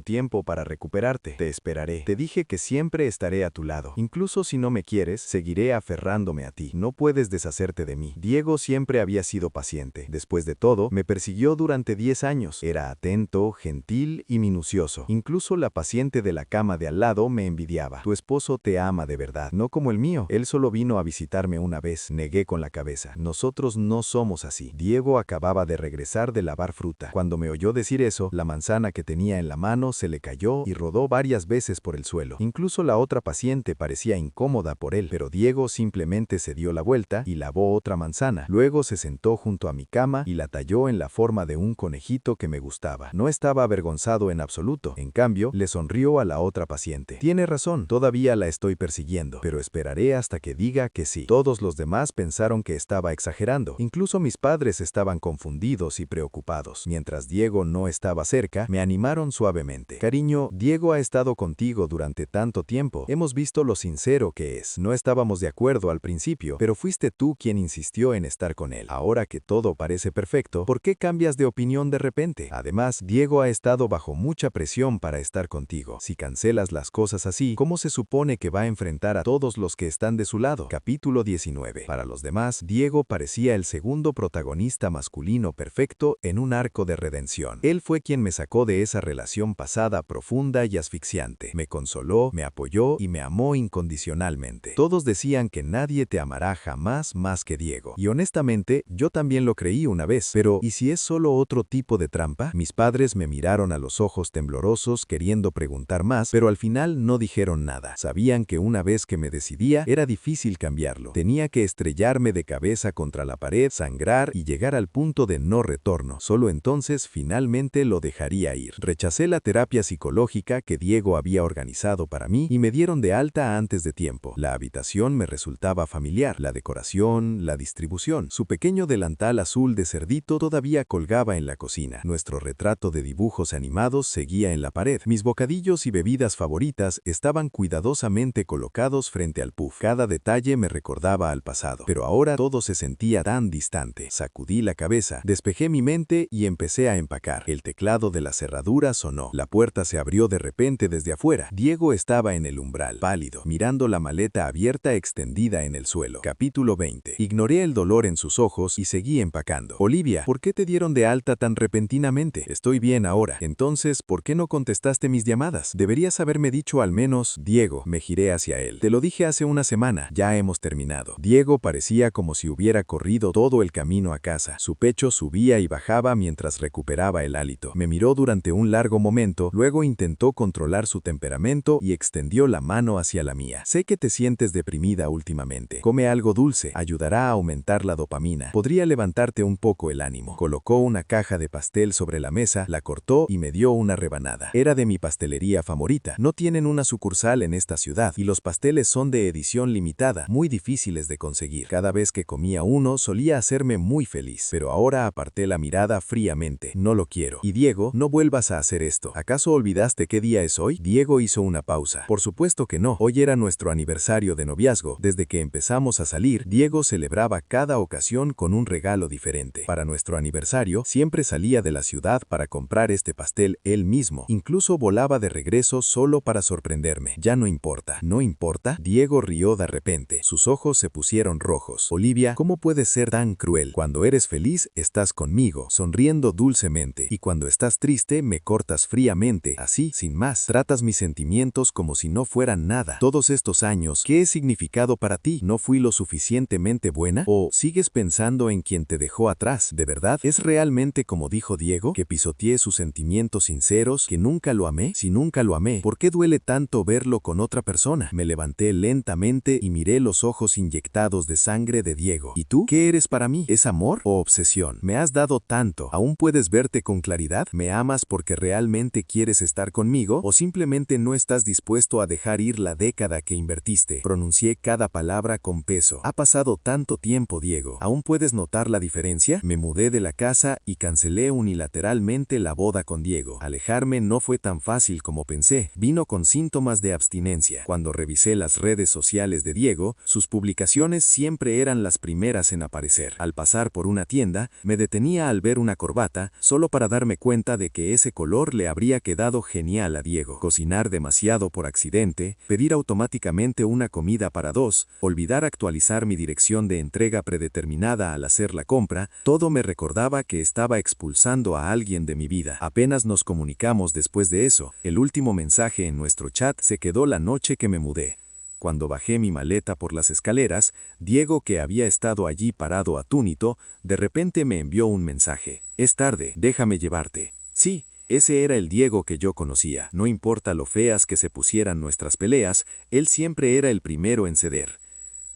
tiempo para recuperarte. Te esperaré. Te dije que siempre estaré a tu lado. Incluso si no me quieres, seguiré aferrándome a ti. No puedes deshacerte de mí. Diego siempre había sido paciente. Después de todo, me persiguió durante 10 años. Era atento, gentil y minucioso. Incluso la paciente de la cama de al lado me envidiaba. Tu esposo te ama de verdad, no como el mío. Él solo vino a visitarme una vez. Negué con la cabeza. Nosotros no somos así. Diego acababa de regresar de lavar fruta. Cuando me oyó decir eso, la manzana que tenía en la mano se le cayó y rodó varias veces por el suelo. Incluso la otra paciente parecía incómoda por él, pero Diego simplemente se dio la vuelta y lavó otra manzana. Luego se sentó junto a mi cama y la talló en la forma de un conejito que me gustaba. No estaba avergonzado en absoluto. En cambio, le sonrió a la otra paciente. Tiene razón, todavía la estoy persiguiendo, pero esperaré hasta que diga que sí. Todos los demás pensaron que estaba exagerando. Incluso mis padres estaban confundidos y preocupados. Mientras Diego no estaba cerca, me animaron suavemente. Cariño, Diego ha estado contigo durante tanto tiempo. Hemos visto lo sincero que es. No estábamos de acuerdo al principio, pero fuiste tú quien insistió en estar con él. Ahora que todo parece perfecto, ¿por qué cambias de opinión de repente? Además, Diego ha estado bajo mucha presión para estar contigo. Si cancelas las cosas así, ¿cómo se supone que va a enfrentar a todos los que están de su lado? Capítulo 19. Para los demás, Diego parecía el segundo protagonista masculino perfecto en un arco de redención. Él fue quien me sacó de esa relación pasada profunda y asfixiante. Me consoló, me apoyó y me amó incondicionalmente. Todos decían que nadie te amará jamás más que Diego. Y honestamente, yo también lo creí una vez. Pero, ¿y si es solo otro tipo de trampa? Mis padres me miraron a los ojos temblorosos queriendo preguntar más, pero al final no dijeron nada. Sabían que una vez que me decidía, era difícil cambiarlo. Tenía que estrellarme de cabeza contra la pared, sangrar y llegar al punto de no retorno. Solo entonces finalmente lo dejaría ir. Rechacé la terapia psicológica que Diego había organizado para mí y me dieron de alta antes de tiempo. La habitación me resultaba familiar, la decoración, la distribución. Su pequeño delantal azul de cerdito todavía colgaba en la cocina. Nuestro retrato de dibujos animados seguía en la pared. Mis bocadillos y bebidas favoritas estaban cuidadosamente colocados frente al puff. Cada detalle me recordaba al pasado, pero ahora todo se sentía tan distante. Sacudí la cabeza, despejé mi mente y empecé a empacar. El teclado de la cerradura sonó. La puerta se abrió de repente desde afuera. Diego estaba en el umbral, pálido, mirando la maleta abierta extendida en el suelo. Capítulo 20. Ignoré el dolor en sus ojos y seguí empacando. Olivia, ¿por qué te dieron de alta tan repentinamente? Estoy bien ahora. Entonces, ¿por qué no contestaste mis llamadas? Deberías haberme dicho al menos, Diego. Me giré hacia él. Te lo dije hace una semana. Ya hemos terminado. Diego parecía como si hubiera corrido todo el camino a casa. Su pecho subía y bajaba mientras recuperaba el hálito. Me miró durante un largo momento, luego intentó controlar su temperamento y extendió la mano hacia la mía. Sé que te sientes deprimida últimamente. Come algo dulce, ayudará a aumentar la dopamina. Podría levantarte un poco el ánimo. Colocó una caja de pastel sobre la mesa, la cortó y me dio una rebanada. Era de mi pastelería favorita. No tienen una sucursal en esta ciudad y los pasteles son de edición limitada, muy difíciles de conseguir. Cada vez que comía uno solía hacerme muy feliz, pero ahora aparté la mirada fríamente. No lo quiero. Y Diego, no vuelvas a hacer esto. ¿Acaso olvidaste qué día es hoy? Diego hizo una pausa. Por supuesto que no. Hoy era nuestro aniversario de noviazgo. Desde que empezamos a salir, Diego celebraba cada ocasión con un regalo diferente. Para nuestro aniversario, siempre salía de la ciudad para comprar este pastel él mismo. Incluso volaba de regreso solo para sorprenderme. Ya no importa. ¿No importa? Diego rió de repente. Sus ojos se pusieron rojos. Olivia, ¿cómo puedes ser tan cruel? Cuando eres feliz, estás conmigo, sonriendo dulcemente. Y cuando estás triste, me cortas fríamente. Así, sin más. Tratas mis sentimientos como si no fueran nada. Todos estos años, ¿qué he significado para ti? ¿No fui lo suficientemente buena? ¿O sigues pensando en quien te dejó atrás? ¿De verdad? ¿Es realmente como dijo Diego? ¿Que pisoteé sus sentimientos sinceros? ¿Que nunca lo amé? Si nunca lo amé, ¿por qué duele tanto verlo con otra persona? Me levanté lentamente y miré los ojos inyectados de sangre de Diego. ¿Y tú? ¿Qué eres para mí? ¿Es amor o obsesión? Me has dado tanto. ¿Aún puedes verte con claridad? ¿Me amas porque realmente quieres estar conmigo? ¿O simplemente no estás dispuesto a dejar ir la década que invertiste? Pronuncié cada palabra con peso. Ha pasado tanto tiempo, Diego. ¿Aún puedes notar la diferencia? Me mudé de la casa y cancelé unilateralmente la boda
boda con Diego. Alejarme no fue tan fácil como pensé. Vino con síntomas de abstinencia. Cuando revisé las redes sociales de Diego, sus publicaciones siempre eran las primeras en aparecer. Al pasar por una tienda, me detenía al ver una corbata, solo para darme cuenta de que ese color le habría quedado genial a Diego. Cocinar demasiado por accidente, pedir automáticamente una comida para dos, olvidar actualizar mi dirección de entrega predeterminada al hacer la compra, todo me recordaba que estaba expulsando a alguien de mi vida. Apenas nos comunicamos después de eso, el último mensaje en nuestro chat se quedó la noche que me mudé. Cuando bajé mi maleta por las escaleras, Diego, que había estado allí parado atónito, de repente me envió un mensaje. «Es tarde, déjame llevarte». Sí, ese era el Diego que yo conocía. No importa lo feas que se pusieran nuestras peleas, él siempre era el primero en ceder.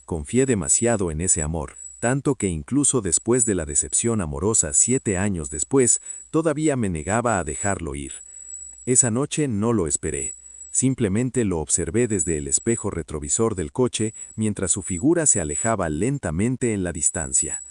Confié demasiado en ese amor, tanto que incluso después de la decepción amorosa 7 años después, todavía me negaba a dejarlo ir. Esa noche no lo esperé. Simplemente lo observé desde el espejo retrovisor del coche mientras su figura se alejaba lentamente en la distancia.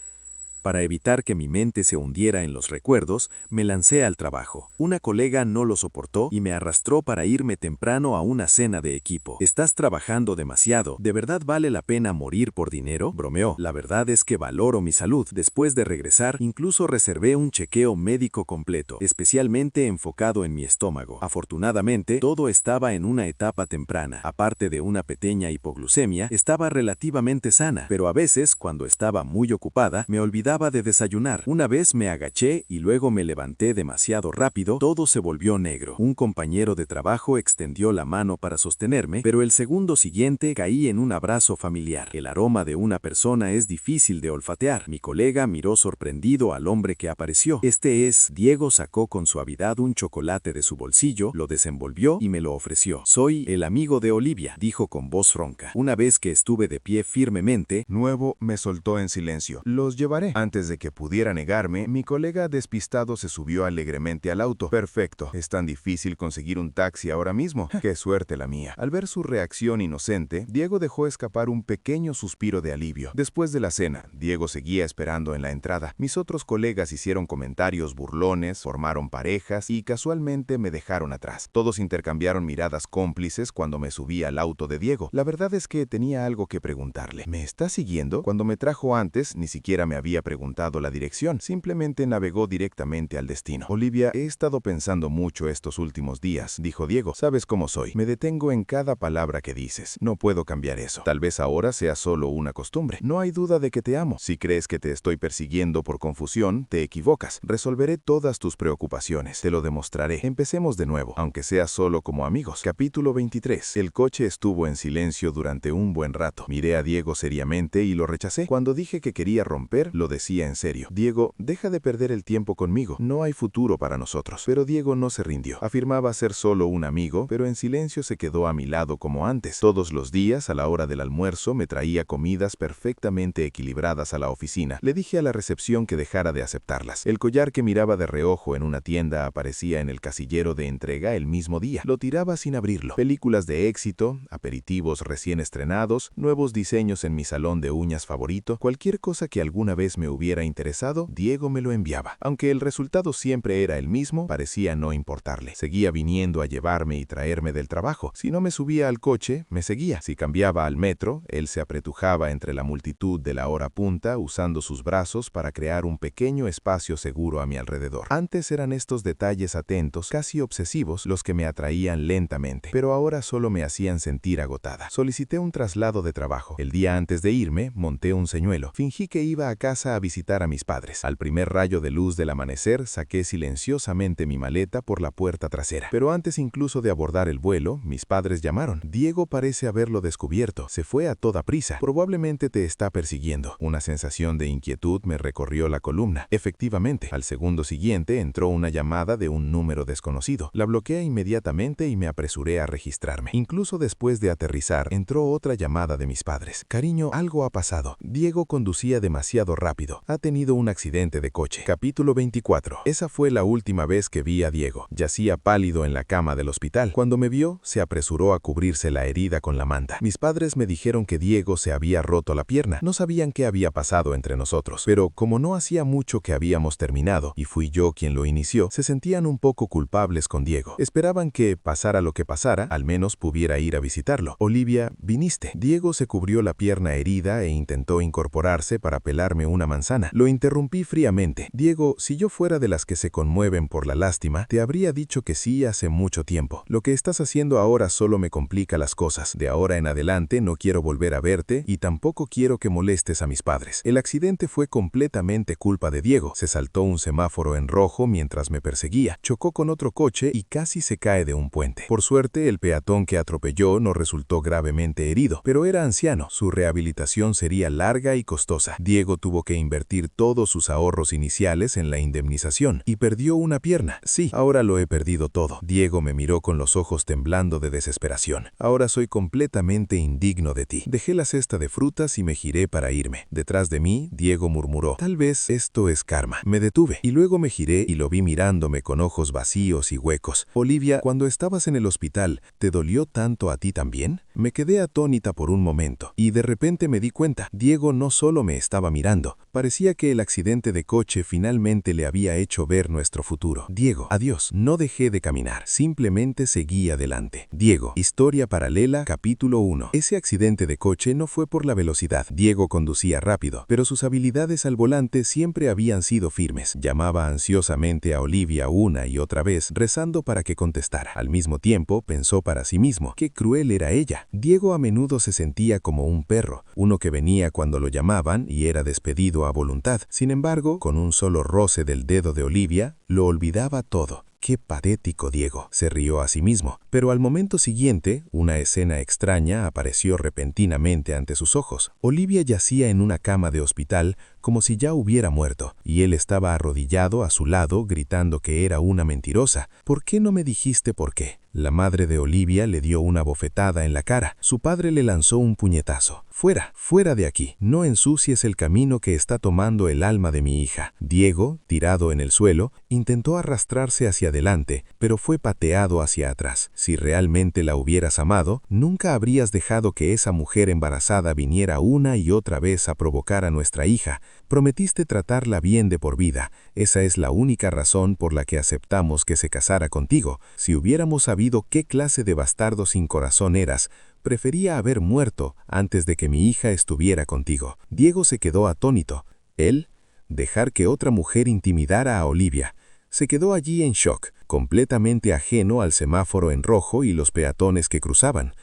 Para evitar que mi mente se hundiera en los recuerdos, me lancé al trabajo. Una colega no lo soportó y me arrastró para irme temprano a una cena de equipo. «Estás trabajando demasiado. ¿De verdad vale la pena morir por dinero?», bromeó. La verdad es que valoro mi salud. Después de regresar, incluso reservé un chequeo médico completo, especialmente enfocado en mi estómago. Afortunadamente, todo estaba en una etapa temprana. Aparte de una pequeña hipoglucemia, estaba relativamente sana, pero a veces, cuando estaba muy ocupada, me olvidaba de desayunar. Una vez me agaché y luego me levanté demasiado rápido, todo se volvió negro. Un compañero de trabajo extendió la mano para sostenerme, pero el segundo siguiente caí en un abrazo familiar. El aroma de una persona es difícil de olfatear. Mi colega miró sorprendido al hombre que apareció. «Este es...». Diego sacó con suavidad un chocolate de su bolsillo, lo desenvolvió y me lo ofreció. «Soy el amigo de Olivia», dijo con voz ronca. Una vez que estuve de pie firmemente,
Nuevo me soltó en silencio. «Los llevaré». Antes de que pudiera negarme, mi colega despistado se subió alegremente al auto. «Perfecto. Es tan difícil conseguir un taxi ahora mismo. ¡Qué suerte la mía!». Al ver su reacción inocente, Diego dejó escapar un pequeño suspiro de alivio. Después de la cena, Diego seguía esperando en la entrada. Mis otros colegas hicieron comentarios burlones, formaron parejas y casualmente me dejaron atrás. Todos intercambiaron miradas cómplices cuando me subí al auto de Diego. La verdad es que tenía algo que preguntarle. «¿Me está siguiendo?». Cuando me trajo antes, ni siquiera me había preguntado la dirección, simplemente navegó directamente al destino. «Olivia, he estado pensando mucho estos últimos días», dijo Diego. «Sabes cómo soy. Me detengo en cada palabra que dices. No puedo cambiar eso. Tal vez ahora sea solo una costumbre. No hay duda de que te amo. Si crees que te estoy persiguiendo por confusión, te equivocas. Resolveré todas tus preocupaciones. Te lo demostraré. Empecemos de nuevo, aunque sea solo como amigos». Capítulo 23. El coche estuvo en silencio durante un buen rato. Miré a Diego seriamente y lo rechacé. Cuando dije que quería romper, lo decía en serio. «Diego, deja de perder el tiempo conmigo. No hay futuro para nosotros». Pero Diego no se rindió. Afirmaba ser solo un amigo, pero en silencio se quedó a mi lado como antes. Todos los días, a la hora del almuerzo, me traía comidas perfectamente equilibradas a la oficina. Le dije a la recepción que dejara de aceptarlas. El collar que miraba de reojo en una tienda aparecía en el casillero de entrega el mismo día. Lo tiraba sin abrirlo. Películas de éxito, aperitivos recién estrenados, nuevos diseños en mi salón de uñas favorito, cualquier cosa que alguna vez me hubiera interesado, Diego me lo enviaba. Aunque el resultado siempre era el mismo, parecía no importarle. Seguía viniendo a llevarme y traerme del trabajo. Si no me subía al coche, me seguía. Si cambiaba al metro, él se apretujaba entre la multitud de la hora punta, usando sus brazos para crear un pequeño espacio seguro a mi alrededor. Antes eran estos detalles atentos, casi obsesivos, los que me atraían lentamente, pero ahora solo me hacían sentir agotada. Solicité un traslado de trabajo. El día antes de irme, monté un señuelo. Fingí que iba a casa a visitar a mis padres. Al primer rayo de luz del amanecer, saqué silenciosamente mi maleta por la puerta trasera. Pero antes incluso de abordar el vuelo, mis padres llamaron. «Diego parece haberlo descubierto. Se fue a toda prisa. Probablemente te está persiguiendo». Una sensación de inquietud me recorrió la columna. Efectivamente, al segundo siguiente entró una llamada de un número desconocido. La bloqueé inmediatamente y me apresuré a registrarme. Incluso después de aterrizar, entró otra llamada de mis padres. «Cariño, algo ha pasado. Diego conducía demasiado rápido.
rápido. Ha tenido un accidente de coche. Capítulo 24. Esa fue la última vez que vi a Diego. Yacía pálido en la cama del hospital. Cuando me vio, se apresuró a cubrirse la herida con la manta. Mis padres me dijeron que Diego se había roto la pierna. No sabían qué había pasado entre nosotros, pero como no hacía mucho que habíamos terminado y fui yo quien lo inició, se sentían un poco culpables con Diego. Esperaban que, pasara lo que pasara, al menos pudiera ir a visitarlo. Olivia, viniste. Diego se cubrió la pierna herida e intentó incorporarse para pelarme una manzana. Lo interrumpí fríamente. Diego, si yo fuera de las que se conmueven por la lástima, te habría dicho que sí hace mucho tiempo. Lo que estás haciendo ahora solo me complica las cosas. De ahora en adelante no quiero volver a verte y tampoco quiero que molestes a mis padres. El accidente fue completamente culpa de Diego. Se saltó un semáforo en rojo mientras me perseguía. Chocó con otro coche y casi se cae de un puente. Por suerte, el peatón que atropelló no resultó gravemente herido, pero era anciano. Su rehabilitación sería larga y costosa. Diego tuvo que invertir todos sus ahorros iniciales en la indemnización y perdió una pierna. Sí, ahora lo he perdido todo. Diego me miró con los ojos temblando de desesperación. Ahora soy completamente indigno de ti. Dejé la cesta de frutas y me giré para irme. Detrás de mí, Diego murmuró: tal vez esto es karma. Me detuve y luego me giré y lo vi mirándome con ojos vacíos y huecos. Olivia, cuando estabas en el hospital, ¿te dolió tanto a ti también? Me quedé atónita por un momento y de repente me di cuenta. Diego no solo me estaba mirando, parecía que el accidente de coche finalmente le había hecho ver nuestro futuro. Diego, adiós. No dejé de caminar, simplemente seguí adelante. Diego, historia paralela, capítulo 1. Ese accidente de coche no fue por la velocidad. Diego conducía rápido, pero sus habilidades al volante siempre habían sido firmes. Llamaba ansiosamente a Olivia una y otra vez, rezando para que contestara. Al mismo tiempo, pensó para sí mismo: qué cruel era ella. Diego a menudo se sentía como un perro, uno que venía cuando lo llamaban y era despedido a voluntad. Sin embargo, con un solo roce del dedo de Olivia, lo olvidaba todo. Qué patético Diego, se rió a sí mismo. Pero al momento siguiente, una escena extraña apareció repentinamente ante sus ojos. Olivia yacía en una cama de hospital como si ya hubiera muerto, y él estaba arrodillado a su lado gritando que era una mentirosa. ¿Por qué no me dijiste por qué? La madre de Olivia le dio una bofetada en la cara. Su padre le lanzó un puñetazo. Fuera, fuera de aquí. No ensucies el camino que está tomando el alma de mi hija. Diego, tirado en el suelo, intentó arrastrarse hacia adelante, pero fue pateado hacia atrás. Si realmente la hubieras amado, nunca habrías dejado que esa mujer embarazada viniera una y otra vez a provocar a nuestra hija. Prometiste tratarla bien de por vida. Esa es la única razón por la que aceptamos que se casara contigo. Si hubiéramos sabido qué clase de bastardo sin corazón eras, prefería haber muerto antes de que mi hija estuviera contigo. Diego se quedó atónito. Él, dejar que otra mujer intimidara a Olivia. Se quedó allí en shock, completamente ajeno al semáforo en rojo y los peatones que cruzaban.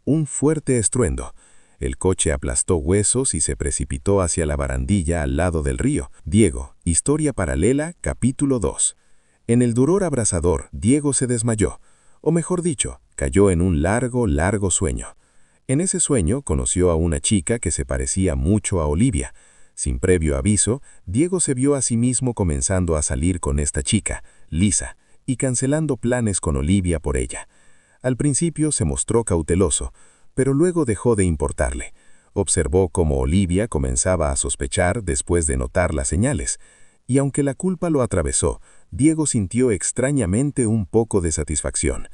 Un fuerte estruendo. El coche aplastó huesos y se precipitó hacia la barandilla al lado del río. Diego, historia paralela, capítulo 2. En el dolor abrasador, Diego se desmayó, o mejor dicho, cayó en un largo, largo sueño. En ese sueño conoció a una chica que se parecía mucho a Olivia. Sin previo aviso, Diego se vio a sí mismo comenzando a salir con esta chica, Lisa, y cancelando planes con Olivia por ella. Al principio se mostró cauteloso, pero luego dejó de importarle. Observó cómo Olivia comenzaba a sospechar después de notar las señales, y aunque la culpa lo atravesó, Diego sintió extrañamente un poco de satisfacción.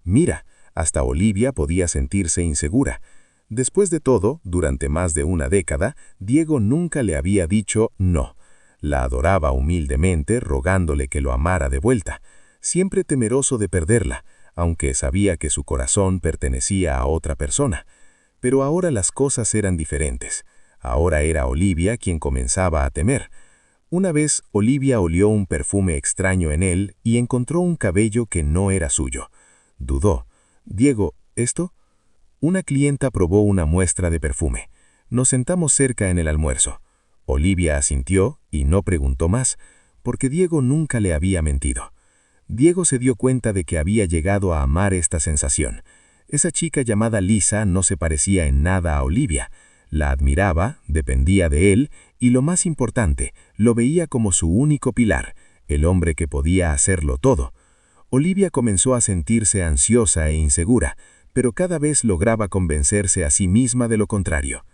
Mira, hasta Olivia podía sentirse insegura. Después de todo, durante más de una década, Diego nunca le había dicho no. La adoraba humildemente, rogándole que lo amara de vuelta, siempre temeroso de perderla, aunque sabía que su corazón pertenecía a otra persona. Pero ahora las cosas eran diferentes. Ahora era Olivia quien comenzaba a temer. Una vez, Olivia olió un perfume extraño en él y encontró un cabello que no era suyo. Dudó. «Diego, ¿esto?» Una clienta probó una muestra de perfume. Nos sentamos cerca en el almuerzo. Olivia asintió y no preguntó más, porque Diego nunca le había mentido. Diego se dio cuenta de que había llegado a amar esta sensación. Esa chica llamada Lisa no se parecía en nada a Olivia. La admiraba, dependía de él, y lo más importante, lo veía como su único pilar, el hombre que podía hacerlo todo. Olivia comenzó a sentirse ansiosa e insegura, pero cada vez lograba convencerse a sí misma de lo contrario.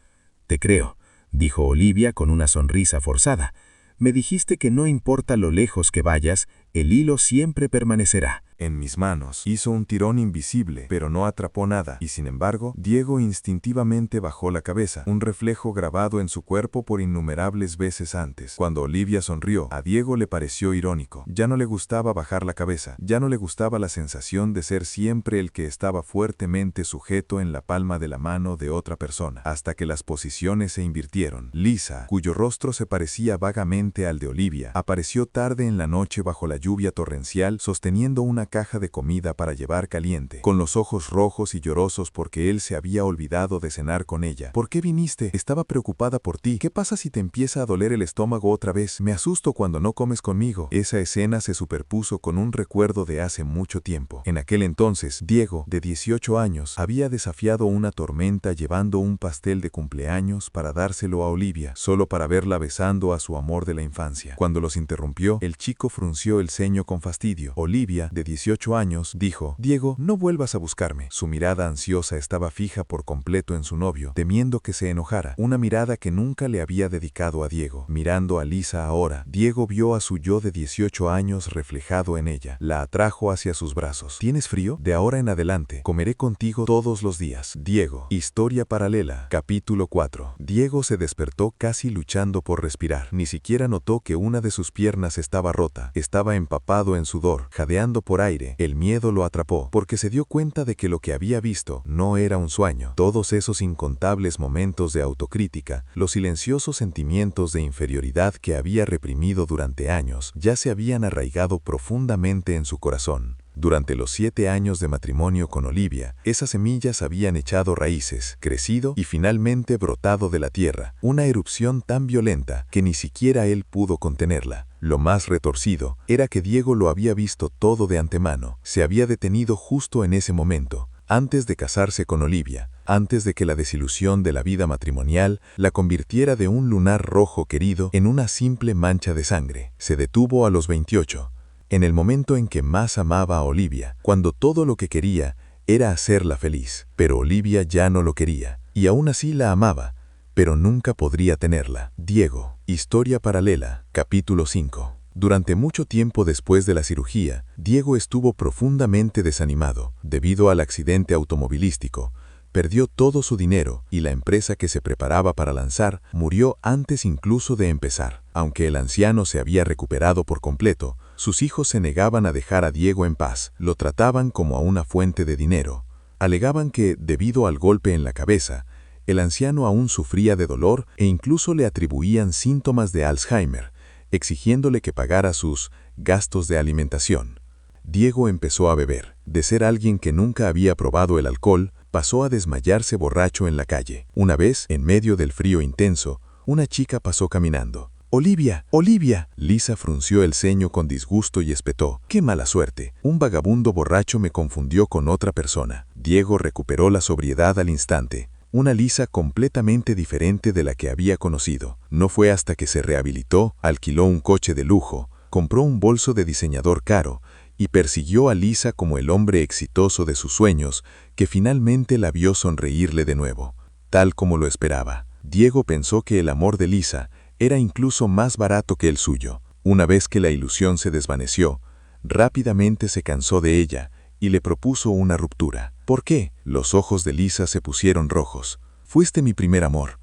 «Te creo», dijo Olivia con una sonrisa forzada. Me dijiste que no importa lo lejos que vayas, el hilo siempre permanecerá.
En mis manos hizo un tirón invisible, pero no atrapó nada, y sin embargo, Diego instintivamente bajó la cabeza, un reflejo grabado en su cuerpo por innumerables veces antes. Cuando Olivia sonrió, a Diego le pareció irónico. Ya no le gustaba bajar la cabeza, ya no le gustaba la sensación de ser siempre el que estaba fuertemente sujeto en la palma de la mano de otra persona, hasta que las posiciones se invirtieron. Lisa, cuyo rostro se parecía vagamente al de Olivia, apareció tarde en la noche bajo la lluvia torrencial, sosteniendo una caja de comida para llevar caliente, con los ojos rojos y llorosos porque él se había olvidado de cenar con ella. ¿Por qué viniste? Estaba preocupada por ti. ¿Qué pasa si te empieza a doler el estómago otra vez? Me asusto cuando no comes conmigo. Esa escena se superpuso con un recuerdo de hace mucho tiempo. En aquel entonces, Diego, de 18 años, había desafiado una tormenta llevando un pastel de cumpleaños para dárselo a Olivia, solo para verla besando a su amor de la infancia. Cuando los interrumpió, el chico frunció el ceño con fastidio. Olivia, de 18 años, dijo: Diego, no vuelvas a buscarme. Su mirada ansiosa estaba fija por completo en su novio, temiendo que se enojara, una mirada que nunca le había dedicado a Diego. Mirando a Lisa ahora, Diego vio a su yo de 18 años reflejado en ella. La atrajo hacia sus brazos. ¿Tienes frío? De ahora en adelante, comeré contigo todos los días. Diego. Historia paralela. Capítulo 4. Diego se despertó casi luchando por respirar. Ni siquiera notó que una de sus piernas estaba rota. Estaba empapado en sudor, jadeando por aire. El miedo lo atrapó, porque se dio cuenta de que lo que había visto no era un sueño. Todos esos incontables momentos de autocrítica, los silenciosos sentimientos de inferioridad que había reprimido durante años, ya se habían arraigado profundamente en su corazón. Durante los 7 años de matrimonio con Olivia, esas semillas habían echado raíces, crecido y finalmente brotado de la tierra, una erupción tan violenta que ni siquiera él pudo contenerla. Lo más retorcido era que Diego lo había visto todo de antemano, se había detenido justo en ese momento, antes de casarse con Olivia, antes de que la desilusión de la vida matrimonial la convirtiera de un lunar rojo querido en una simple mancha de sangre. Se detuvo a los 28. En el momento en que más amaba a Olivia, cuando todo lo que quería era hacerla feliz. Pero Olivia ya no lo quería, y aún así la amaba, pero nunca podría tenerla. Diego. Historia paralela. Capítulo 5. Durante mucho tiempo después de la cirugía, Diego estuvo profundamente desanimado. Debido al accidente automovilístico, perdió todo su dinero y la empresa que se preparaba para lanzar murió antes incluso de empezar. Aunque el anciano se había recuperado por completo, sus hijos se negaban a dejar a Diego en paz, lo trataban como a una fuente de dinero. Alegaban que, debido al golpe en la cabeza, el anciano aún sufría de dolor e incluso le atribuían síntomas de Alzheimer, exigiéndole que pagara sus gastos de alimentación. Diego empezó a beber. De ser alguien que nunca había probado el alcohol, pasó a desmayarse borracho en la calle. Una vez, en medio del frío intenso, una chica pasó caminando. ¡Olivia! ¡Olivia! Lisa frunció el ceño con disgusto y espetó. ¡Qué mala suerte! Un vagabundo borracho me confundió con otra persona. Diego recuperó la sobriedad al instante. Una Lisa completamente diferente de la que había conocido. No fue hasta que se rehabilitó, alquiló un coche de lujo, compró un bolso de diseñador caro y persiguió a Lisa como el hombre exitoso de sus sueños, que finalmente la vio sonreírle de nuevo, tal como lo esperaba. Diego pensó que el amor de Lisa era incluso más barato que el suyo. Una vez que la ilusión se desvaneció, rápidamente se cansó de ella y le propuso una ruptura. ¿Por qué? Los ojos de Lisa se pusieron rojos. Fuiste mi primer amor.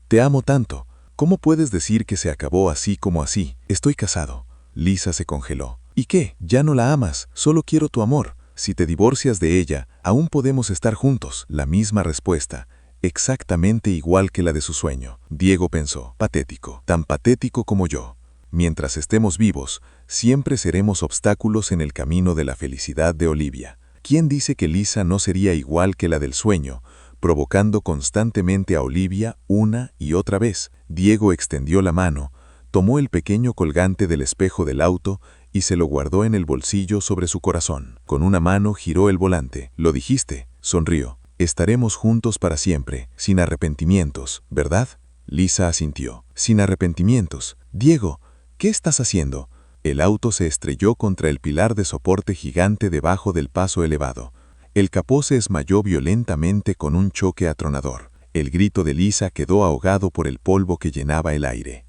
Te amo tanto. ¿Cómo puedes decir que se acabó así como así? Estoy casado. Lisa se congeló. ¿Y qué? Ya no la amas. Solo quiero tu amor. Si te divorcias de ella, aún podemos estar juntos. La misma respuesta. Exactamente igual que la de su sueño. Diego pensó. Patético. Tan patético como yo. Mientras estemos vivos, siempre seremos obstáculos en el camino de la felicidad de Olivia. ¿Quién dice que Lisa no sería igual que la del sueño, provocando constantemente a Olivia una y otra vez? Diego extendió la mano, tomó el pequeño colgante del espejo del auto y se lo guardó en el bolsillo sobre su corazón. Con una mano giró el volante. «Lo dijiste», sonrió. «Estaremos juntos para siempre, sin arrepentimientos, ¿verdad?» Lisa asintió. «Sin arrepentimientos. Diego, ¿qué estás haciendo?» El auto se estrelló contra el pilar de soporte gigante debajo del paso elevado. El capó se esmayó violentamente con un choque atronador.
El grito de Lisa quedó ahogado por el polvo que llenaba el aire.